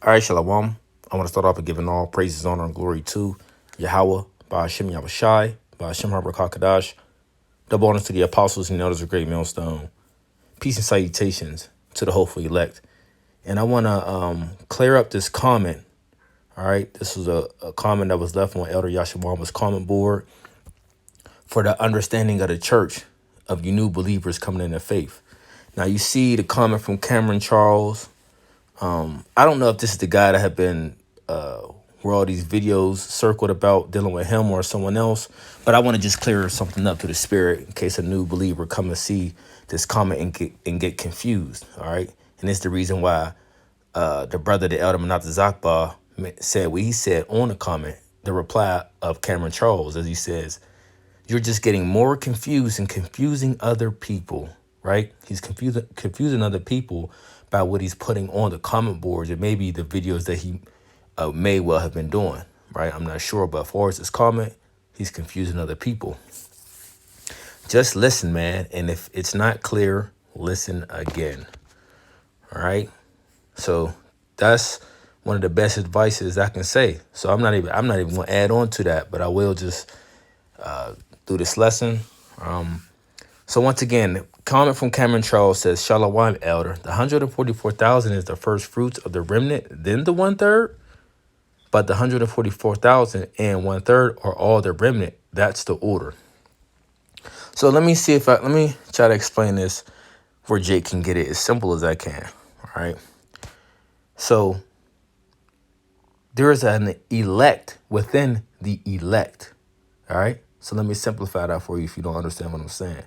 All right, Shalom. I want to start off by giving all praises, honor, and glory to Yahweh, Ba'ashem Yahushai, Ba'ashem HaBrakakadash. Double honors to the apostles and elders of Great Millstone. Peace and salutations to the hopeful elect. And I want to clear up this comment. All right, this was a comment that was left on Elder Yashawama's comment board for the understanding of the church of you new believers coming into faith. Now, you see the comment from Cameron Charles. I don't know if this is the guy that had been where all these videos circled about dealing with him or someone else, but I want to just clear something up to the spirit in case a new believer come and see this comment and get confused. All right, and it's the reason why the brother, the elder Manat Zakba, said what he said on the comment, the reply of Cameron Charles, as he says, "You're just getting more confused and confusing other people." Right? He's confusing other people by what he's putting on the comment boards and maybe the videos that he may well have been doing. Right? I'm not sure, but as far as his comment, he's confusing other people. Just listen, man. And if it's not clear, listen again. All right? So that's one of the best advices I can say. So I'm not even going to add on to that, but I will just do this lesson. So once again, comment from Cameron Charles says, Shalom, elder. The 144,000 is the first fruits of the remnant, then the 1/3. But the 144,000 and 1/3 are all the remnant. That's the order. So let me try to explain this where Jake can get it as simple as I can. All right. So there is an elect within the elect. All right. So let me simplify that for you if you don't understand what I'm saying.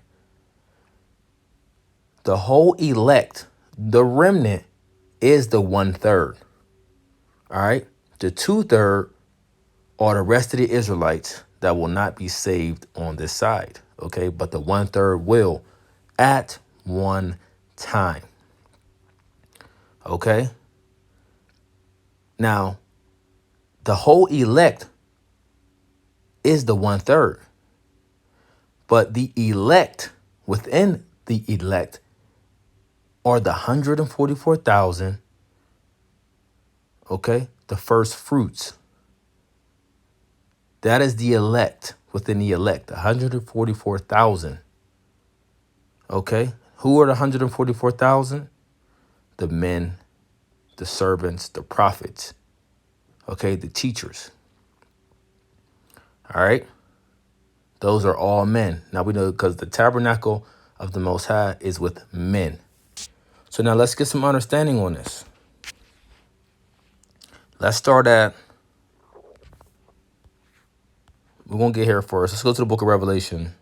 The whole elect, the remnant, is the 1/3. All right. The 2/3 are the rest of the Israelites that will not be saved on this side. Okay. But the 1/3 will at one time. Okay. Now, the whole elect is the 1/3. But the elect within the elect are the 144,000, okay? The first fruits. That is the elect within the elect, 144,000. Okay? Who are the 144,000? The men, the servants, the prophets, okay? The teachers. All right? Those are all men. Now we know because the tabernacle of the Most High is with men. So now let's get some understanding on this. Let's start at, we're going to get here first. Let's go to the book of Revelation.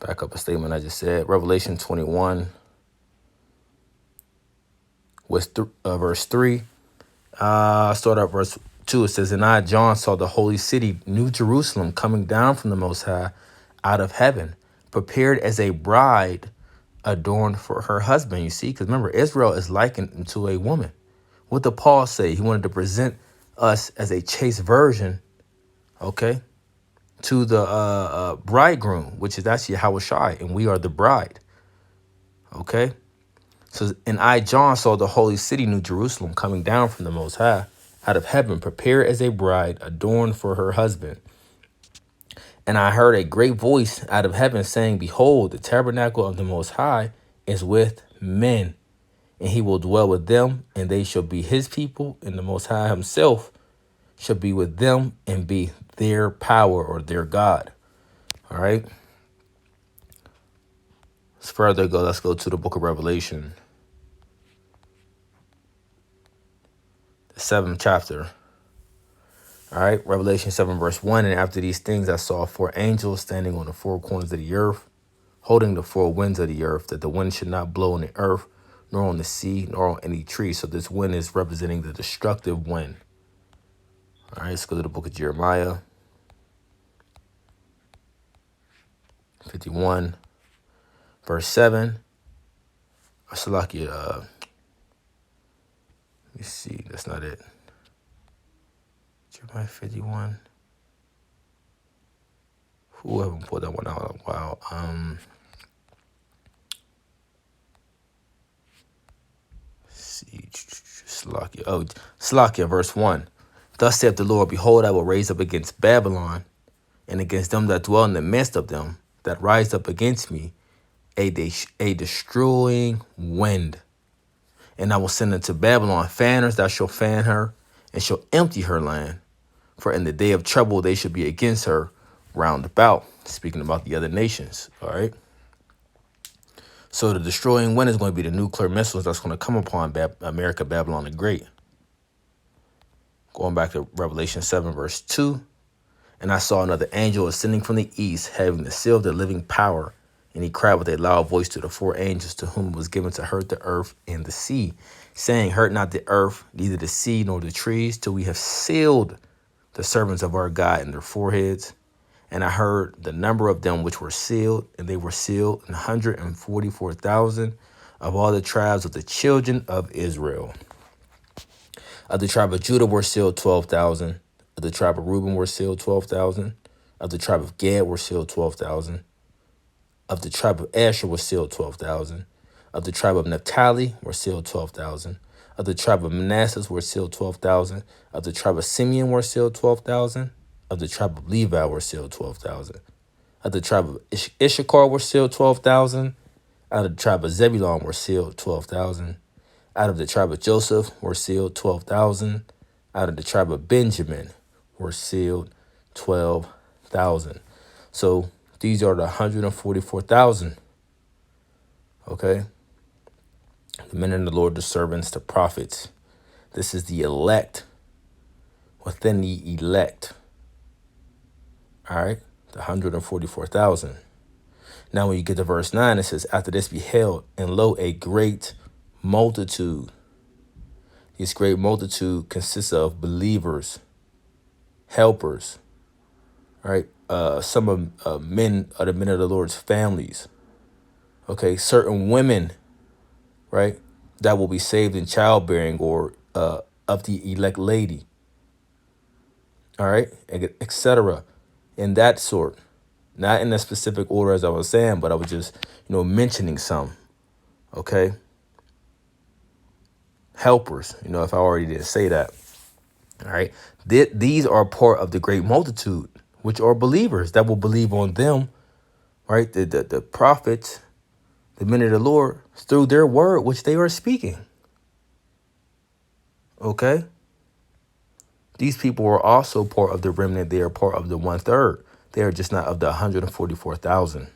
Back up a statement I just said. Revelation 21, verse 3. Start at verse 2. It says, And I, John, saw the holy city, New Jerusalem, coming down from the Most High out of heaven, prepared as a bride adorned for her husband. You see, because remember, Israel is likened to a woman. What did Paul say? He wanted to present us as a chaste virgin, okay, to the bridegroom, which is actually Yahushai, and we are the bride, okay? So, and I, John, saw the holy city, New Jerusalem, coming down from the Most High out of heaven, prepared as a bride adorned for her husband. And I heard a great voice out of heaven saying, Behold, the tabernacle of the Most High is with men, and he will dwell with them, and they shall be his people, and the Most High himself shall be with them and be their power or their God. All right. Let's further go. Let's go to the book of Revelation, the 7th chapter. All right. Revelation 7, verse 1. And after these things, I saw 4 angels standing on the 4 corners of the earth, holding the 4 winds of the earth, that the wind should not blow on the earth, nor on the sea, nor on any tree. So this wind is representing the destructive wind. All right. Let's go to the book of Jeremiah 51, verse 7. Salakia, let me see. That's not it. Jeremiah 51. Who haven't pulled that one out in a while? Let's see. Salakia. Oh, Salakia, verse 1. Thus saith the Lord, behold, I will raise up against Babylon and against them that dwell in the midst of them, that rise up against me, a destroying wind. And I will send unto Babylon fanners that shall fan her, and shall empty her land. For in the day of trouble they shall be against her round about. Speaking about the other nations, all right? So the destroying wind is going to be the nuclear missiles that's going to come upon America, Babylon the Great. Going back to Revelation 7, verse 2. And I saw another angel ascending from the east, having the seal of the living power. And he cried with a loud voice to the four angels to whom it was given to hurt the earth and the sea, saying, hurt not the earth, neither the sea nor the trees, till we have sealed the servants of our God in their foreheads. And I heard the number of them which were sealed, and they were sealed 144,000 of all the tribes of the children of Israel. Of the tribe of Judah were sealed 12,000. Of the tribe of Reuben were sealed 12,000. Of the tribe of Gad were sealed 12,000. Of the tribe of Asher were sealed 12,000. Of the tribe of Naphtali were sealed 12,000. Of the tribe of Manasseh were sealed 12,000. Of the tribe of Simeon were sealed 12,000. Of the tribe of Levi were sealed 12,000. Of the tribe of Issachar were sealed 12,000. Out of the tribe of Zebulun were sealed 12,000. Out of the tribe of Joseph were sealed 12,000. Out of the tribe of Benjamin were sealed 12,000. So these are the 144,000. Okay. The men of the Lord, the servants, the prophets. This is the elect within the elect. All right. The 144,000. Now, when you get to verse 9, it says, after this beheld, and lo, a great multitude. This great multitude consists of believers, helpers, right? Some of men are the men of the Lord's families. Okay, certain women, right, that will be saved in childbearing or of the elect lady. All right, etc. In that sort, not in a specific order as I was saying, but I was just, mentioning some. Okay. Helpers, if I already did say that. All right. These are part of the great multitude, which are believers that will believe on them, right? The prophets, the men of the Lord, through their word, which they are speaking. Okay. These people are also part of the remnant. They are part of the 1/3. They are just not of the 144,000.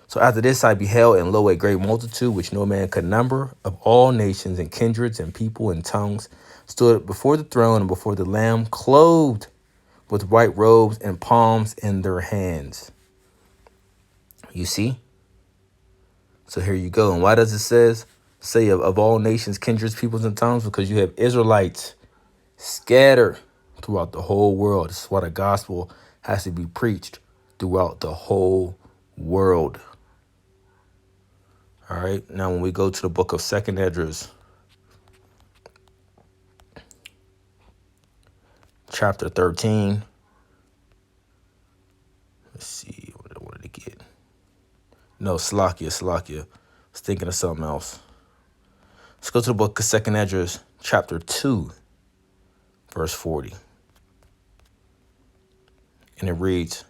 So after this I beheld, and lo, a great multitude, which no man could number, of all nations and kindreds and people and tongues, stood before the throne and before the Lamb, clothed with white robes and palms in their hands. You see? So here you go. And why does it say of all nations, kindreds, peoples, and tongues? Because you have Israelites scattered throughout the whole world. This is why the gospel has to be preached throughout the whole world. All right. Now, when we go to the book of 2nd Esdras, chapter 13. Let's see what I wanted to get. No, Salakia. I was thinking of something else. Let's go to the book of 2nd Esdras, chapter 2, verse 40. And it reads,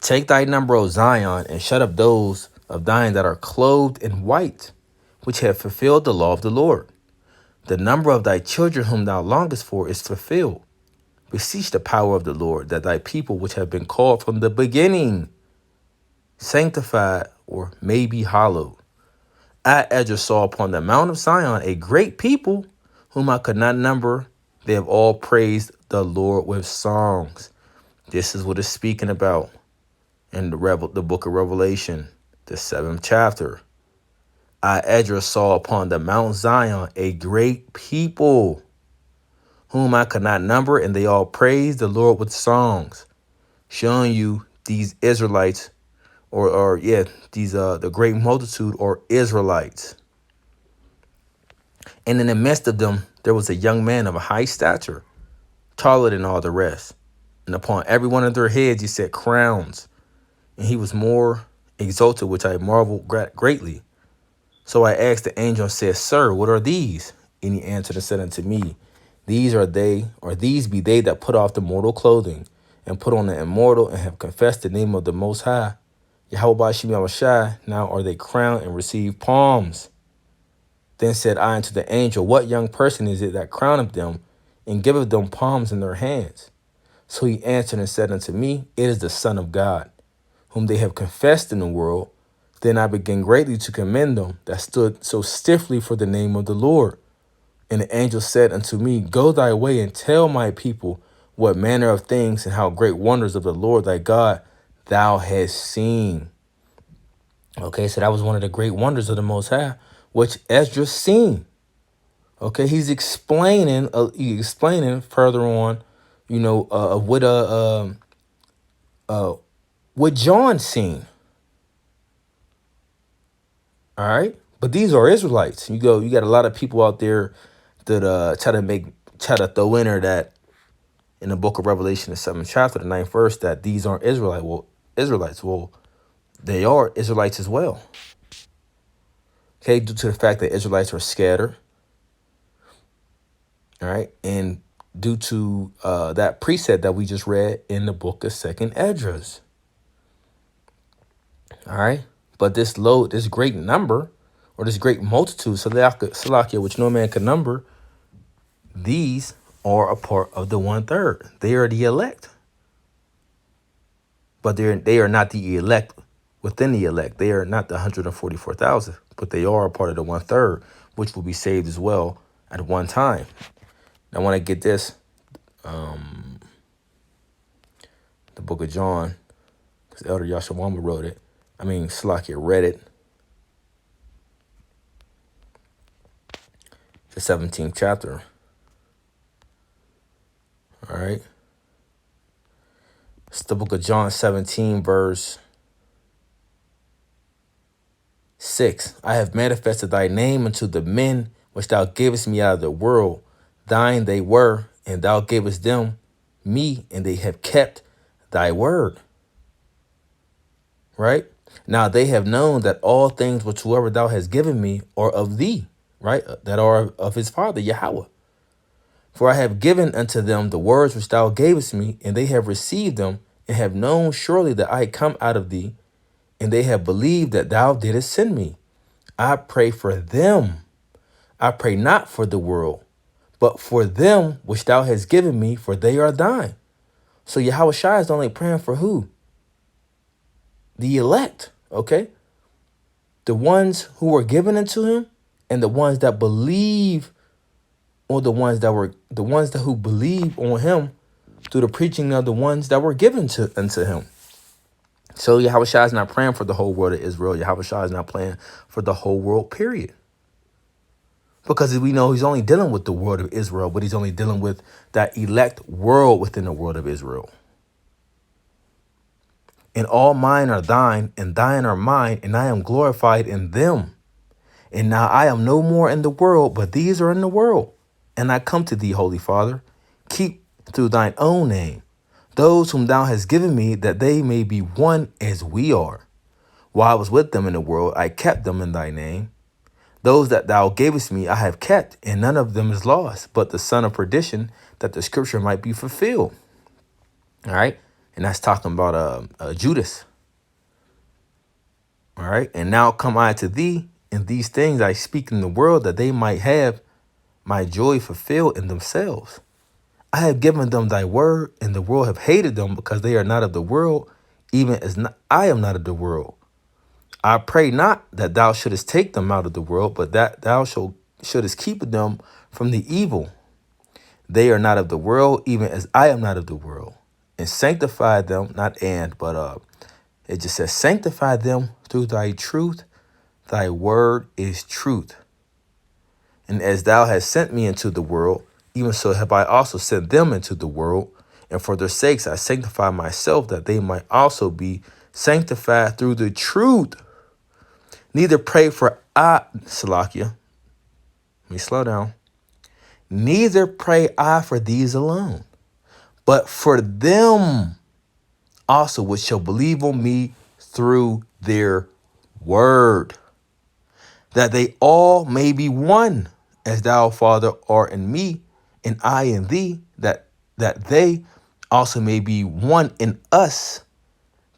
take thy number, O Zion, and shut up those of thine that are clothed in white, which have fulfilled the law of the Lord. The number of thy children whom thou longest for is fulfilled. Beseech the power of the Lord, that thy people which have been called from the beginning, sanctified, or may be hallowed. I, Esdras, saw upon the mount of Zion a great people, whom I could not number. They have all praised the Lord with songs. This is what it's speaking about in the book of Revelation, the 7th chapter. I, Esdras, saw upon the Mount Zion a great people, whom I could not number, and they all praised the Lord with songs, showing you these Israelites, the great multitude are Israelites. And in the midst of them, there was a young man of a high stature, taller than all the rest. And upon every one of their heads he set crowns. And he was more exalted, which I marveled greatly. So I asked the angel and said, Sir, what are these? And he answered and said unto me, These are they, or these be they that put off the mortal clothing, and put on the immortal, and have confessed the name of the Most High. Yahweh Bashim Yahushai, now are they crowned and receive palms. Then said I unto the angel, What young person is it that crowneth them, and giveth them palms in their hands? So he answered and said unto me, It is the Son of God, whom they have confessed in the world. Then I began greatly to commend them that stood so stiffly for the name of the Lord. And the angel said unto me, Go thy way and tell my people what manner of things and how great wonders of the Lord thy God thou hast seen. Okay, so that was one of the great wonders of the Most High, which Esdras seen. Okay, he's explaining further on, what John seen. All right, but these are Israelites. You got a lot of people out there that try to throw in there that in the book of Revelation, the 7th chapter, the 9th verse, that these aren't Israelites. Well, they are Israelites as well. Okay, due to the fact that Israelites are scattered. All right, and due to that precept that we just read in the book of 2nd Esdras. All right, but this great number, or this great multitude, Salakia, which no man can number, these are a part of the 1/3. They are the elect, but they are not the elect within the elect. They are not the 144,000, but they are a part of the 1/3, which will be saved as well at one time. I want to get this, the book of John, because Elder Yashawama wrote it. Salakia read it. The 17th chapter. All right. It's the book of John 17, verse 6. I have manifested thy name unto the men which thou gavest me out of the world. Thine they were, and thou gavest them me, and they have kept thy word. Right? Now they have known that all things whatsoever thou hast given me are of thee, right? That are of his Father, Yahweh. For I have given unto them the words which thou gavest me, and they have received them, and have known surely that I come out of thee, and they have believed that thou didst send me. I pray for them. I pray not for the world, but for them which thou hast given me, for they are thine. So Yahweh Shai is only praying for who? The elect, okay? The ones who were given unto him, and the ones that believe, or the ones who believe on him through the preaching of the ones that were given unto him. So Yahweh Shai is not praying for the whole world of Israel. Yahweh Shai is not praying for the whole world, period. Because we know he's only dealing with the world of Israel, but he's only dealing with that elect world within the world of Israel. And all mine are thine, and thine are mine, and I am glorified in them. And now I am no more in the world, but these are in the world. And I come to thee, Holy Father, keep through thine own name those whom thou hast given me, that they may be one as we are. While I was with them in the world, I kept them in thy name. Those that thou gavest me I have kept, and none of them is lost, but the son of perdition, that the scripture might be fulfilled. All right. And that's talking about Judas. All right. And now come I to thee, and these things I speak in the world, that they might have my joy fulfilled in themselves. I have given them thy word, and the world have hated them, because they are not of the world, even as I am not of the world. I pray not that thou shouldest take them out of the world, but that thou shouldest keep them from the evil. They are not of the world, even as I am not of the world. And sanctify them, it just says, sanctify them through thy truth. Thy word is truth. And as thou hast sent me into the world, even so have I also sent them into the world. And for their sakes I sanctify myself, that they might also be sanctified through the truth. Neither pray for Salakia. Let me slow down. Neither pray I for these alone, but for them also which shall believe on me through their word, that they all may be one, as thou, Father, art in me, and I in thee, that they also may be one in us,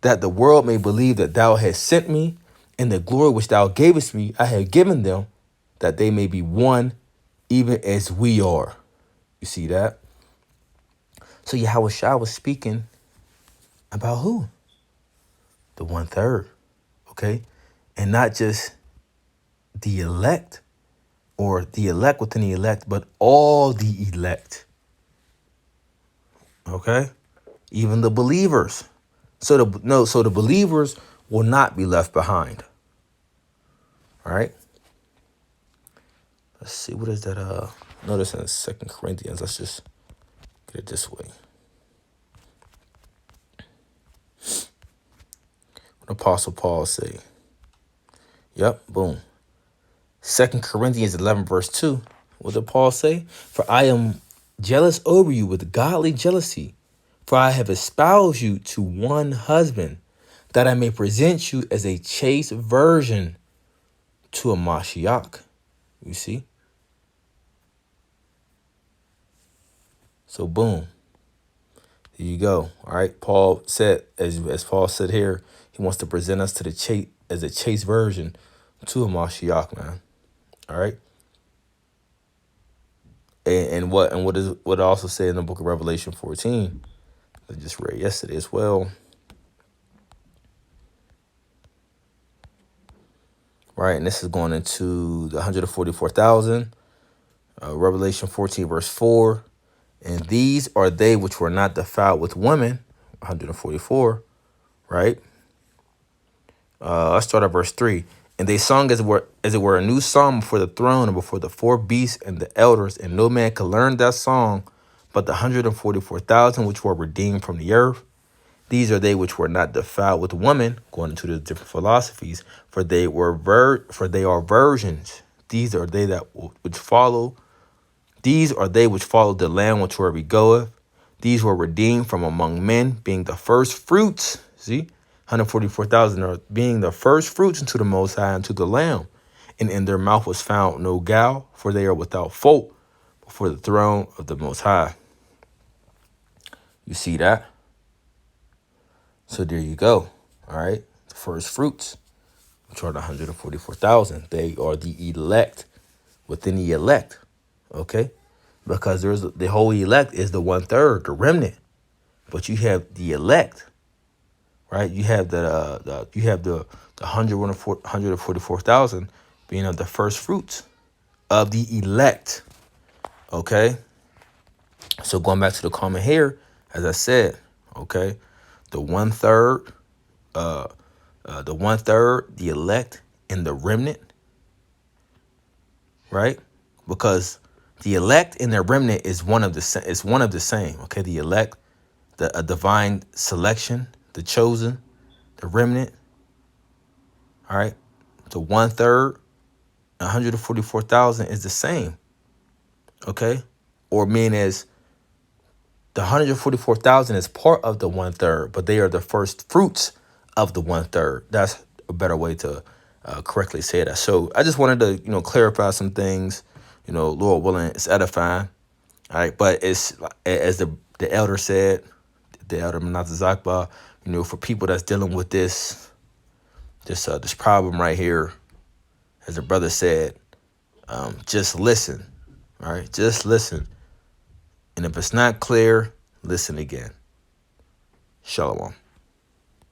that the world may believe that thou hast sent me, and the glory which thou gavest me, I have given them, that they may be one, even as we are. You see that? So Yahweh Shai was speaking about who? The 1/3, okay? And not just the elect or the elect within the elect, but all the elect, okay? Even the believers. So the believers will not be left behind. All right. Let's see, what is that? Notice in 2 Corinthians. Let's just get it this way. What Apostle Paul say? Yep, boom. 2 Corinthians 11, verse 2. What did Paul say? For I am jealous over you with godly jealousy, for I have espoused you to one husband, that I may present you as a chaste virgin to a Mashiach. You see? So boom. Here you go. All right. Paul said, as Paul said here, he wants to present us to the as a chaste virgin to a Mashiach, man. All right. And what it also said in the book of Revelation 14, I just read yesterday as well. Right, and this is going into the 144,000. Revelation 14, verse 4. And these are they which were not defiled with women, 144, right? Let's start at verse 3. And they sung as it were a new song before the throne and before the four beasts and the elders, and no man could learn that song but the 144,000 which were redeemed from the earth. These are they which were not defiled with women, going into the different philosophies, for they are virgins. These are they which follow. These are they which followed the Lamb whichwhere he goeth. These were redeemed from among men, being the first fruits. See, 144,000 are being the first fruits unto the Most High and to the Lamb. And in their mouth was found no guile, for they are without fault before the throne of the Most High. You see that? So there you go. All right. The first fruits, which are the 144,000. They are the elect within the elect. Okay. Because there's the whole elect is the 1/3, the remnant. But you have the elect, right? You have the 144,000 being of the first fruits of the elect. Okay. So going back to the comment here, as I said, okay, the 1/3, the elect and the remnant, right? Because the elect and the remnant is one of the same. Okay, the elect, a divine selection, the chosen, the remnant. All right, the 1/3, 144,000 is the same. Okay, or mean as the 144,000 is part of the 1/3, but they are the first fruits of the 1/3. That's a better way to correctly say that. So I just wanted to, clarify some things. Lord willing, it's edifying. All right, but it's as the elder said, the elder Menachem Zakba, for people that's dealing with this problem right here, as the brother said, just listen. All right, just listen. And if it's not clear, listen again. Shalom.